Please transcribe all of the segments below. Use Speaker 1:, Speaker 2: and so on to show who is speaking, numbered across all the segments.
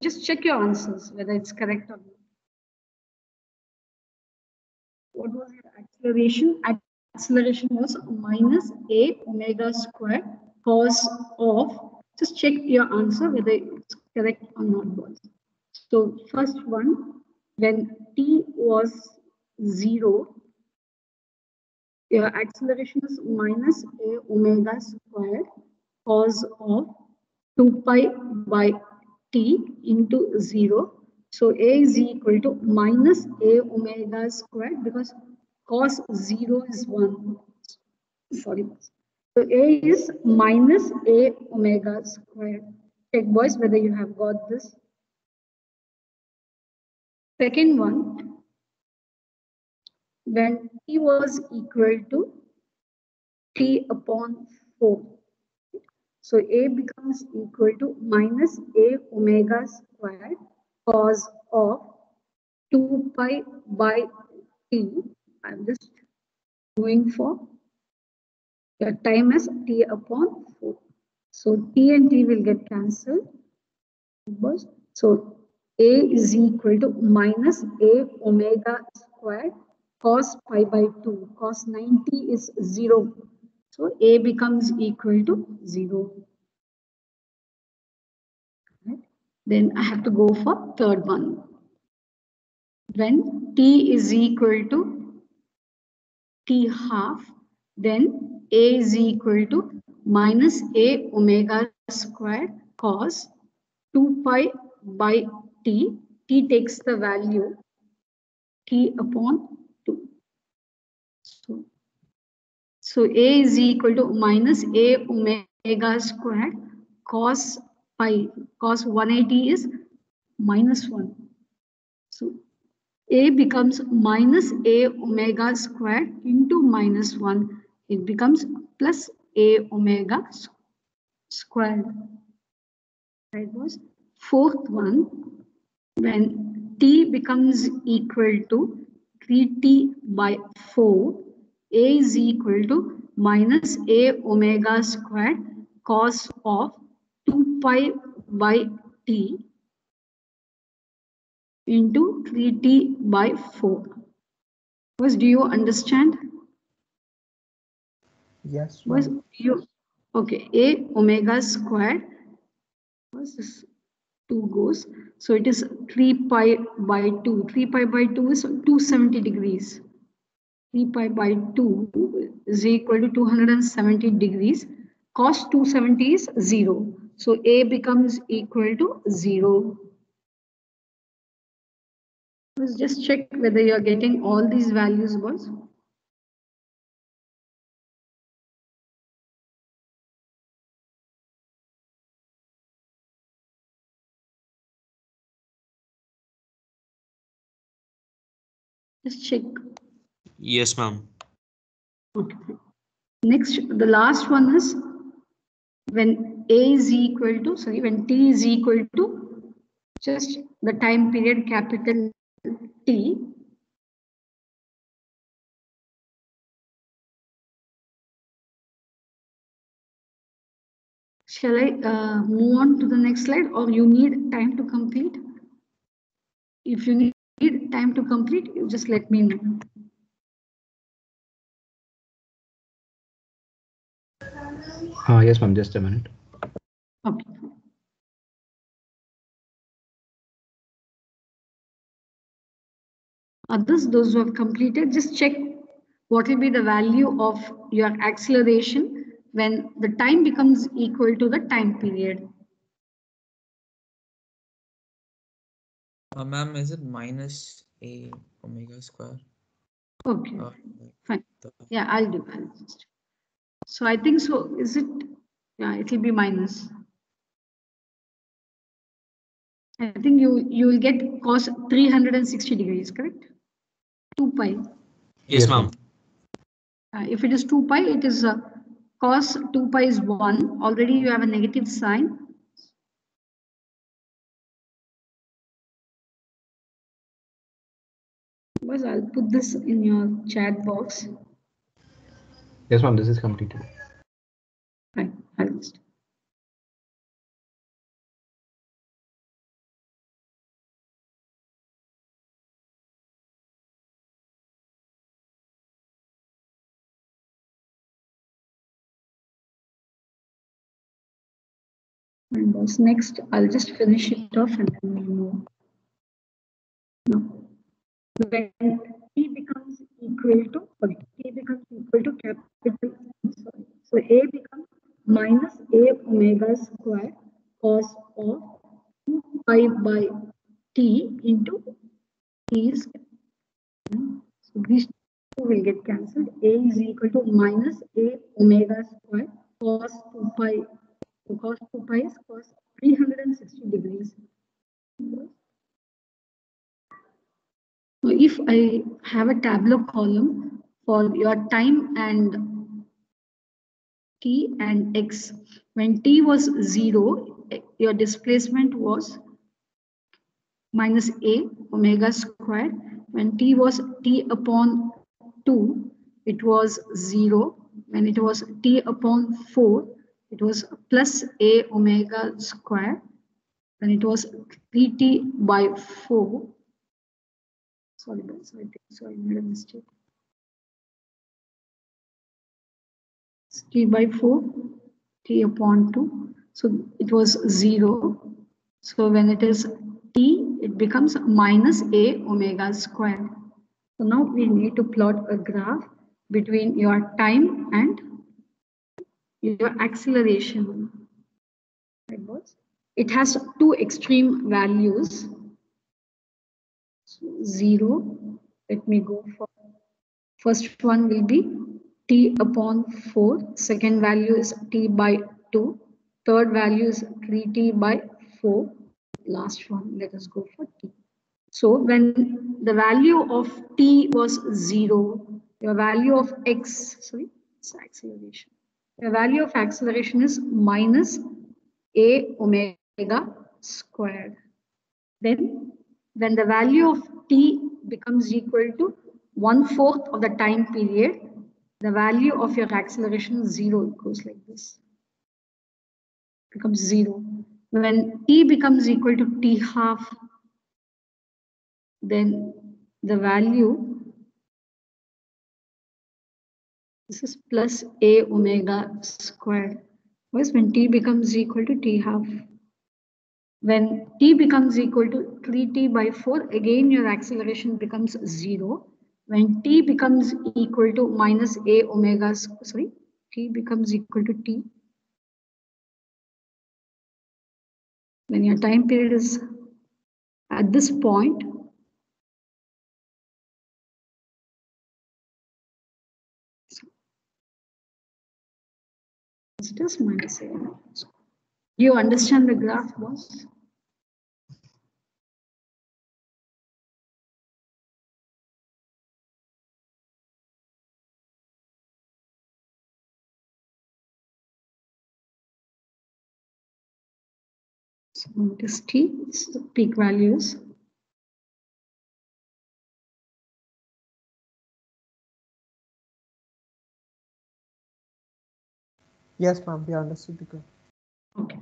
Speaker 1: just check your answers, whether it's correct or not. What was your acceleration? Acceleration was minus a omega squared cos of, just check your answer, whether it's correct or not, boys. So first one, when t was 0, your acceleration is minus a omega squared cos of 2 pi by t into 0. So a is equal to minus a omega squared, because cos 0 is 1. Sorry. So a is minus a omega squared. Check, boys, whether you have got this. Second one, when t was equal to t upon 4. So a becomes equal to minus a omega squared cos of 2 pi by t. I'm just going for the time as t upon 4. So t and t will get cancelled. So a is equal to minus a omega squared cos pi by 2. Cos 90 is 0. So a becomes equal to 0. Right? Then I have to go for third one. When t is equal to t half, then a is equal to minus a omega squared cos 2 pi by t. T takes the value t upon 2. So a is equal to minus a omega squared cos pi. Cos 180 is minus 1. So a becomes minus a omega squared into minus 1. It becomes plus a omega squared. Right, boys? Fourth one, when t becomes equal to 3t by 4, a is equal to minus a omega squared cos of 2 pi by t into 3t by 4. Boys, do you understand?
Speaker 2: Yes.
Speaker 1: Was you okay? A omega squared. What's this? 2 goes. So it is 3 pi by 2. 3 pi by 2 is 270 degrees. 3 pi by 2 is equal to 270 degrees. Cos 270 is 0. So A becomes equal to 0. Let's just check whether you are getting all these values, boys. Just check.
Speaker 3: Yes, ma'am.
Speaker 1: Okay. Next, the last one is when A is equal to, sorry, when T is equal to just the time period capital T. Shall I move on to the next slide, or you need time to complete? If you need time to complete, you just let me know.
Speaker 2: Yes, ma'am. Just a minute.
Speaker 1: Okay. Others, those who have completed, just check what will be the value of your acceleration when the time becomes equal to the time period.
Speaker 4: Ma'am, is it minus a omega square?
Speaker 1: Okay, fine. Yeah, I'll do. So I think so. Is it? Yeah, it will be minus. I think you will get cos 360 degrees, correct? 2 pi.
Speaker 3: Yes, ma'am.
Speaker 1: If it is 2 pi, it is cos 2 pi is 1. Already you have a negative sign. But I'll put this in your chat box.
Speaker 2: Yes, ma'am. This is completed.
Speaker 1: Right, I'll just And boys, next, I'll just finish it off and then we'll move. Now, when t becomes equal to, capital, sorry. So a becomes minus a omega square cos of 2 pi by t into t is. So these two will get cancelled. A is equal to minus a omega square cos 2 pi. So cos 2 pi is cos 360 degrees. So if I have a tabular column for your time and t and x, when t was 0, your displacement was minus a omega square. When t was t upon 2, it was 0. When it was t upon 4, it was plus a omega square. When it was 3t by 4, sorry guys, I think so I made a mistake. It's t by 4, t upon 2. So it was 0. So when it is t, it becomes minus a omega square. So now we need to plot a graph between your time and your acceleration. Right, boys? It has two extreme values. So 0. Let me go for first one will be t upon 4. Second value is t by 2. Third value is 3t by 4. Last one, let us go for t. So when the value of t was 0, your value of x, sorry, it's acceleration. The value of acceleration is minus a omega squared. Then when the value of t becomes equal to 1/4 of the time period, the value of your acceleration is 0. It goes like this. Becomes 0. When t becomes equal to t half, then the value, this is plus a omega squared. Whereas when t becomes equal to t half, when t becomes equal to 3t by 4, again your acceleration becomes 0. When t becomes equal to minus a omega, sorry, t becomes equal to t. When your time period is at this point, it's just minus a omega. Do you understand the graph, boss? So this t is the peak values.
Speaker 5: Yes, ma'am. We understood the graph.
Speaker 1: Okay.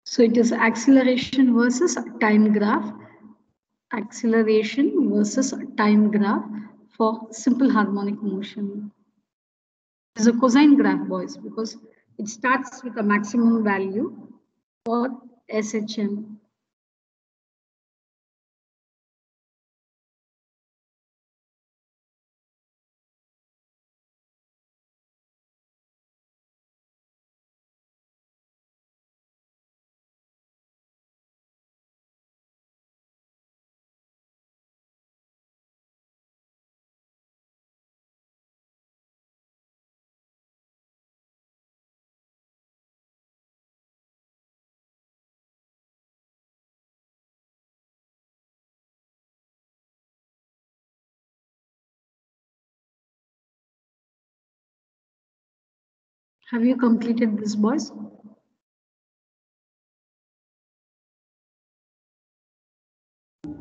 Speaker 1: So it is acceleration versus time graph. Acceleration versus time graph for simple harmonic motion. It is a cosine graph, boys, because it starts with a maximum value for SHM. Have you completed this, boys?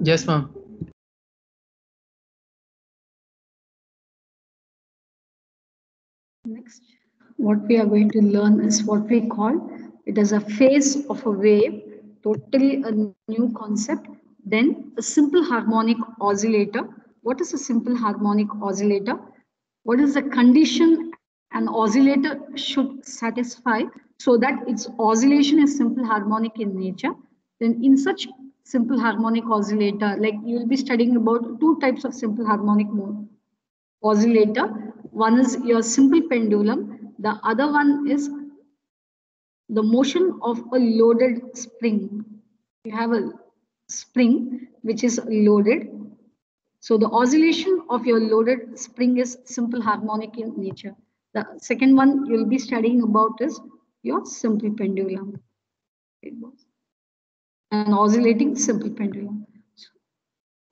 Speaker 5: Yes, ma'am.
Speaker 1: Next, what we are going to learn is what we call it as a phase of a wave, totally a new concept. Then a simple harmonic oscillator. What is a simple harmonic oscillator? What is the condition an oscillator should satisfy so that its oscillation is simple harmonic in nature? Then in such simple harmonic oscillator, like you will be studying about two types of simple harmonic oscillator. One is your simple pendulum, the other one is the motion of a loaded spring. You have a spring which is loaded. So the oscillation of your loaded spring is simple harmonic in nature. The second one you'll be studying about is your simple pendulum. An oscillating simple pendulum.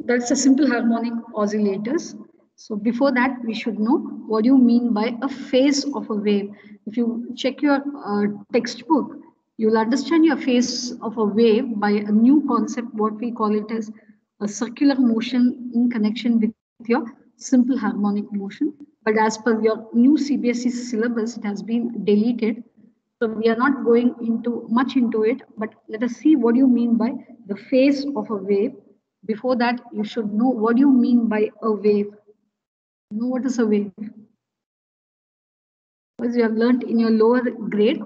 Speaker 1: That's a simple harmonic oscillators. So before that, we should know what do you mean by a phase of a wave. If you check your textbook, you'll understand your phase of a wave by a new concept, what we call it as a circular motion in connection with your simple harmonic motion. But as per your new CBSE syllabus, it has been deleted. So we are not going much into it, but let us see what do you mean by the phase of a wave. Before that, you should know what do you mean by a wave. You know what is a wave? Because you have learned in your lower grade,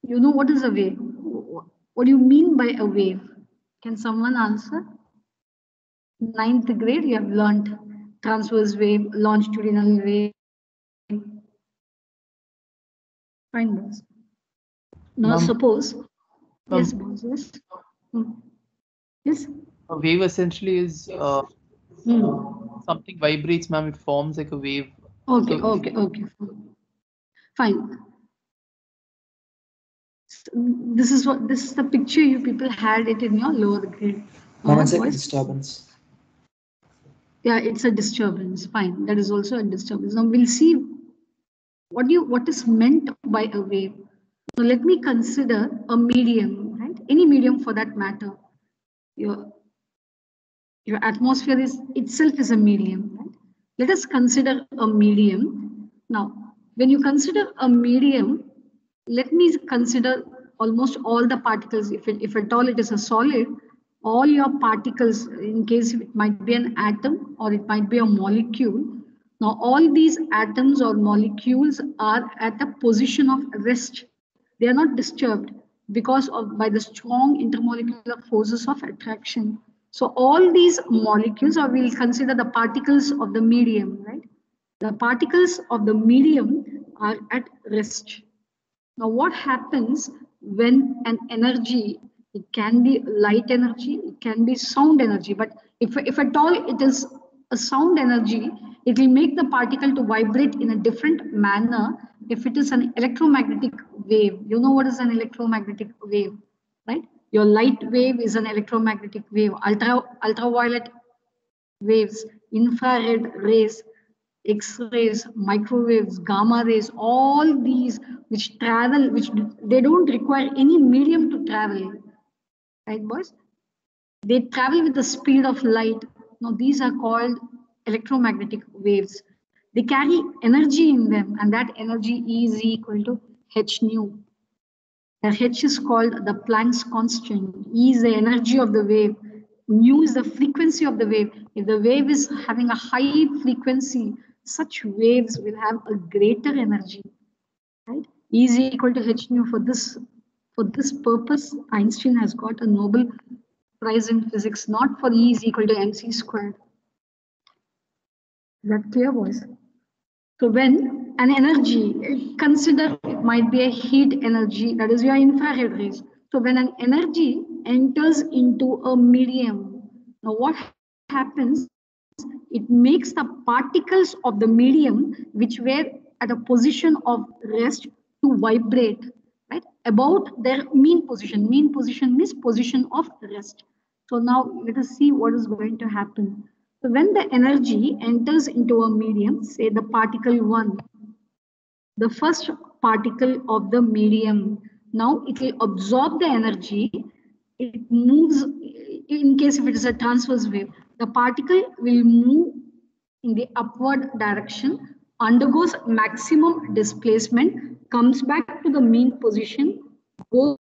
Speaker 1: you know what is a wave. What do you mean by a wave? Can someone answer? Ninth grade, you have learned transverse wave, longitudinal wave. Fine, boss. Now suppose, yes, boss, yes. Yes.
Speaker 5: A wave essentially is something vibrates, ma'am. It forms like a wave.
Speaker 1: Okay,
Speaker 5: So-
Speaker 1: okay. Fine. This is the picture you people had it in your lower grade.
Speaker 6: It's like a disturbance.
Speaker 1: Yeah, it's a disturbance. Fine. That is also a disturbance. Now we'll see what is meant by a wave. So let me consider a medium, right? Any medium for that matter. Your atmosphere is itself is a medium, right? Let us consider a medium. Now, when you consider a medium, let me consider almost all the particles. If at all it is a solid, all your particles, in case it might be an atom or it might be a molecule. Now, all these atoms or molecules are at a position of rest. They are not disturbed because of by the strong intermolecular forces of attraction. So all these molecules, or we'll consider the particles of the medium, right? The particles of the medium are at rest. Now, what happens when an energy, it can be light energy, it can be sound energy, but if at all it is a sound energy, it will make the particle to vibrate in a different manner. If it is an electromagnetic wave, you know what is an electromagnetic wave, right? Your light wave is an electromagnetic wave, ultraviolet waves, infrared rays, X-rays, microwaves, gamma rays, all these which travel, which they don't require any medium to travel, right, boys? They travel with the speed of light. Now, these are called electromagnetic waves. They carry energy in them, and that energy is equal to h nu. The h is called the Planck's constant. E is the energy of the wave. Nu is the frequency of the wave. If the wave is having a high frequency, such waves will have a greater energy. Right? E is equal to h nu. For this purpose, Einstein has got a Nobel Prize in physics, not for E is equal to mc squared. Is that clear, boys? So when an energy, consider it might be a heat energy, that is your infrared rays. So when an energy enters into a medium, now what happens? It makes the particles of the medium, which were at a position of rest, to vibrate, right? About their mean position. Mean position means position of rest. So now let us see what is going to happen. So when the energy enters into a medium, say the particle 1, the first particle of the medium, now it will absorb the energy. It moves, in case if it is a transverse wave, the particle will move in the upward direction undergoes maximum displacement, comes back to the mean position, goes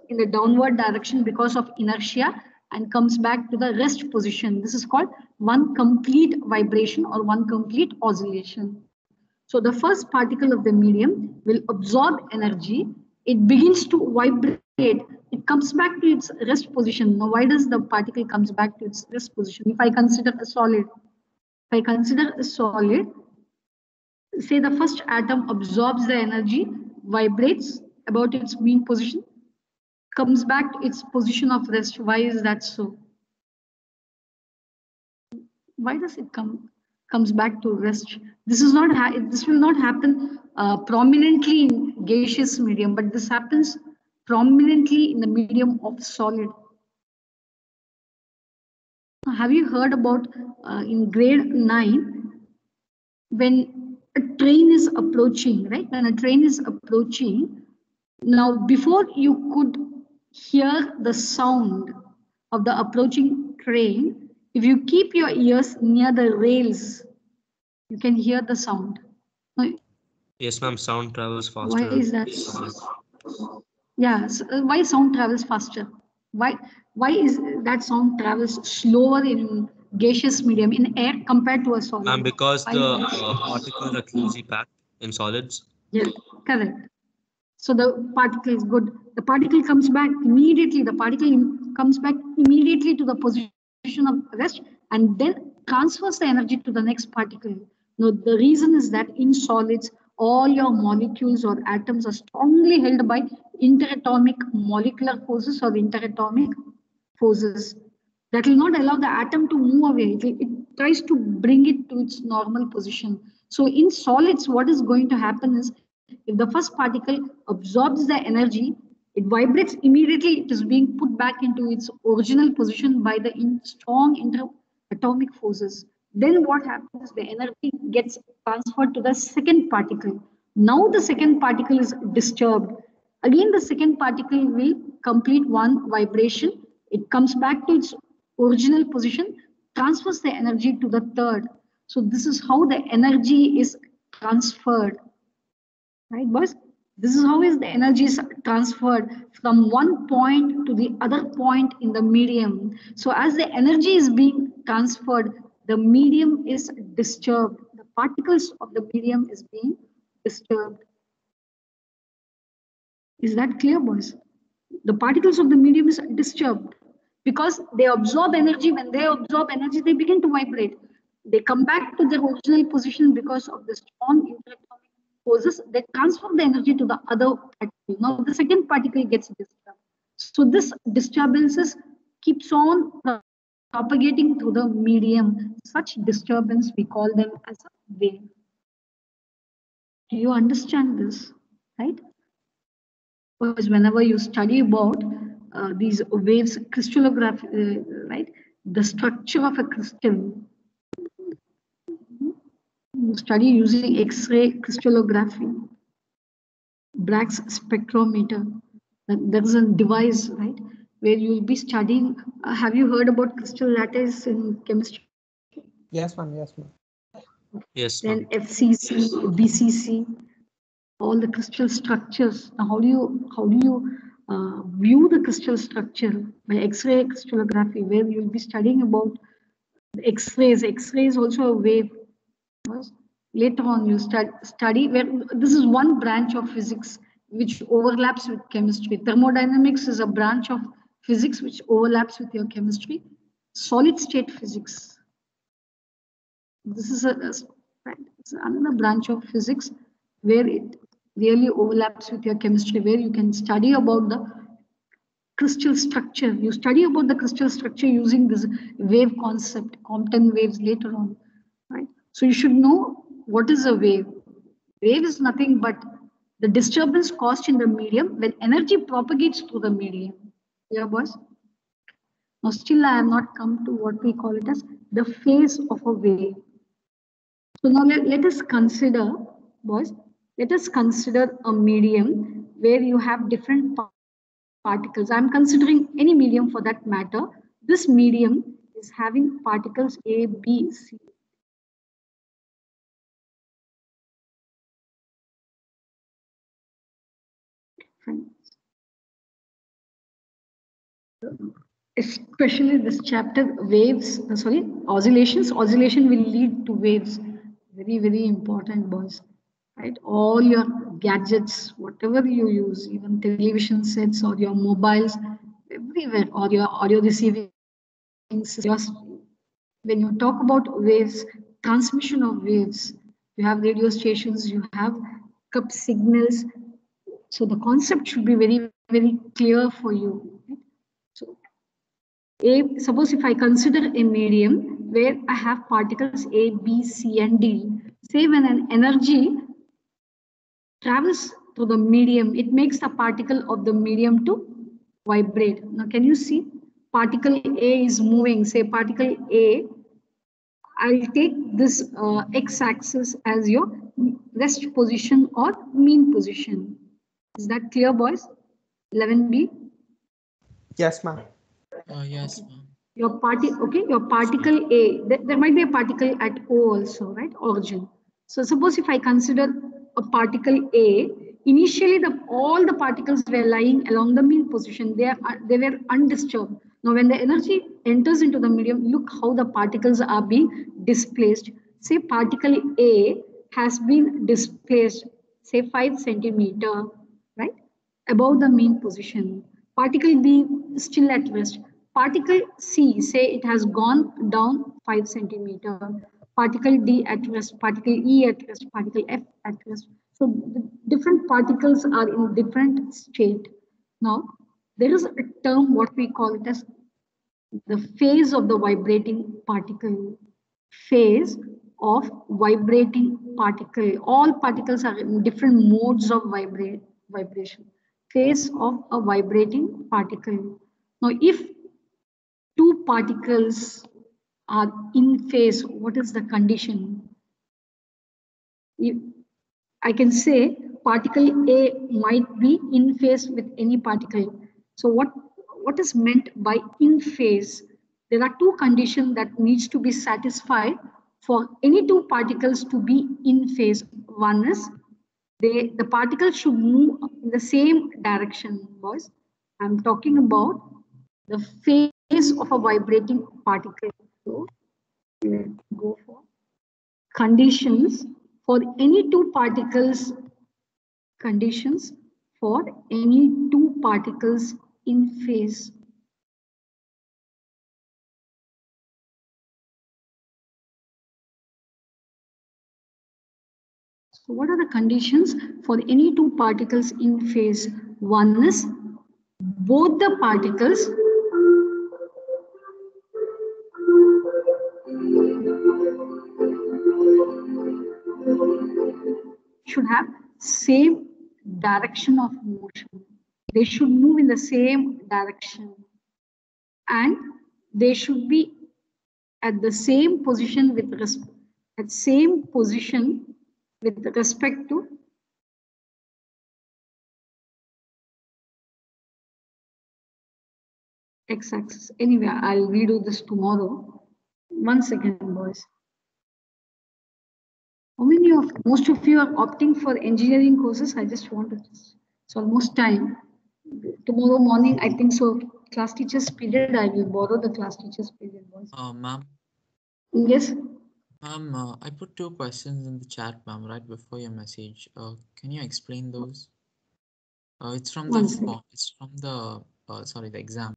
Speaker 1: in the downward direction because of inertia, and comes back to the rest position. This is called one complete vibration or one complete oscillation. So the first particle of the medium will absorb energy. It begins to vibrate. It comes back to its rest position. Now, why does the particle comes back to its rest position? If I consider a solid, say the first atom absorbs the energy, vibrates about its mean position, comes back to its position of rest. Why is that so? Why does it comes back to rest? This will not happen prominently in gaseous medium, but this happens prominently in the medium of solid. Have you heard about in grade 9 when a train is approaching, right? When a train is approaching, now before you could hear the sound of the approaching train, if you keep your ears near the rails, you can hear the sound.
Speaker 3: Yes, ma'am. Sound travels faster.
Speaker 1: Why is that? Yeah, so why sound travels faster? Why is that sound travels slower in gaseous medium, in air, compared to a solid?
Speaker 3: Ma'am, because
Speaker 1: Why
Speaker 3: the
Speaker 1: is that?
Speaker 3: particles are closely packed in solids.
Speaker 1: Yeah, correct. So the particle is good. The particle comes back immediately. The particle comes back immediately to the position of rest and then transfers the energy to the next particle. Now, the reason is that in solids, all your molecules or atoms are strongly held by interatomic molecular forces or interatomic forces that will not allow the atom to move away. It tries to bring it to its normal position. So in solids, what is going to happen is if the first particle absorbs the energy, it vibrates immediately. It is being put back into its original position by the strong interatomic forces. Then what happens? The energy gets transferred to the second particle. Now the second particle is disturbed. Again, the second particle will complete one vibration. It comes back to its original position, transfers the energy to the third. So this is how the energy is transferred. Right, boys? This is how is the energy is transferred from one point to the other point in the medium. So as the energy is being transferred, the medium is disturbed. The particles of the medium is being disturbed. Is that clear, boys? The particles of the medium is disturbed because they absorb energy. When they absorb energy, they begin to vibrate. They come back to their original position because of the strong interatomic forces. They transfer the energy to the other particle. Now the second particle gets disturbed. So this disturbances keeps on propagating through the medium. Such disturbance, we call them as a wave. Do you understand this? Right? Because whenever you study about these waves, crystallography, right? The structure of a crystal, you study using X-ray crystallography, Bragg's spectrometer. There is a device, right, where you will be studying. Have you heard about crystal lattice in chemistry?
Speaker 6: Yes, ma'am. Yes, ma'am.
Speaker 3: Yes,
Speaker 1: Then
Speaker 3: ma'am.
Speaker 1: FCC, BCC, all the crystal structures. Now, how do you view the crystal structure? By X-ray crystallography, where you'll be studying about the X-rays. X-ray is also a wave. Later on, you study where this is one branch of physics which overlaps with chemistry. Thermodynamics is a branch of physics which overlaps with your chemistry. Solid state physics. This is it's another branch of physics where it really overlaps with your chemistry, where you can study about the crystal structure. You study about the crystal structure using this wave concept, Compton waves later on, right? So you should know what is a wave. Wave is nothing but the disturbance caused in the medium when energy propagates through the medium. Yeah, boys? Now still I have not come to what we call it as the phase of a wave. So now let us consider, boys, let us consider a medium where you have different particles. I'm considering any medium for that matter. This medium is having particles A, B, C. Fine. Especially this chapter, waves, oscillations. Oscillation will lead to waves. Very, very important, boys. Right? All your gadgets, whatever you use, even television sets or your mobiles, everywhere, or your audio receiving system. When you talk about waves, transmission of waves, you have radio stations, you have cup signals. So the concept should be very, very clear for you. So suppose if I consider a medium where I have particles A, B, C, and D, say when an energy travels through the medium, it makes the particle of the medium to vibrate. Now, can you see? Particle A is moving, say particle A. I'll take this x-axis as your rest position or mean position. Is that clear, boys? 11B?
Speaker 6: Yes, ma'am.
Speaker 4: Yes, ma'am.
Speaker 1: Your particle A, there might be a particle at O also, right? Origin. So suppose if I consider a particle A, initially all the particles were lying along the mean position. They were undisturbed. Now when the energy enters into the medium, look how the particles are being displaced. Say particle A has been displaced, say 5 centimeter, right? Above the mean position. Particle B is still at rest. Particle C, say it has gone down 5 centimeter. Particle D at rest, particle E at rest, particle F at rest. So the different particles are in different state. Now, there is a term what we call it as the phase of the vibrating particle. Phase of vibrating particle. All particles are in different modes of vibration. Phase of a vibrating particle. Now, if two particles are in phase, what is the condition? I can say particle A might be in phase with any particle. So what is meant by in phase? There are two conditions that needs to be satisfied for any two particles to be in phase. One is the particles should move in the same direction, boys. I'm talking about the phase of a vibrating particle. So let's go for conditions for any two particles in phase. So what are the conditions for any two particles in phase? One is both the particles should have same direction of motion. They should move in the same direction and they should be at the same position with respect to x-axis. Anyway, I'll redo this tomorrow. 1 second, boys. How many of most of you are opting for engineering courses? I just want to. It's almost time. Tomorrow morning, I think so. Class teachers period. I will borrow the class teachers period, boys.
Speaker 4: Ma'am.
Speaker 1: Yes.
Speaker 4: I put 2 questions in the chat, ma'am, right before your message. Can you explain those? It's from the exam.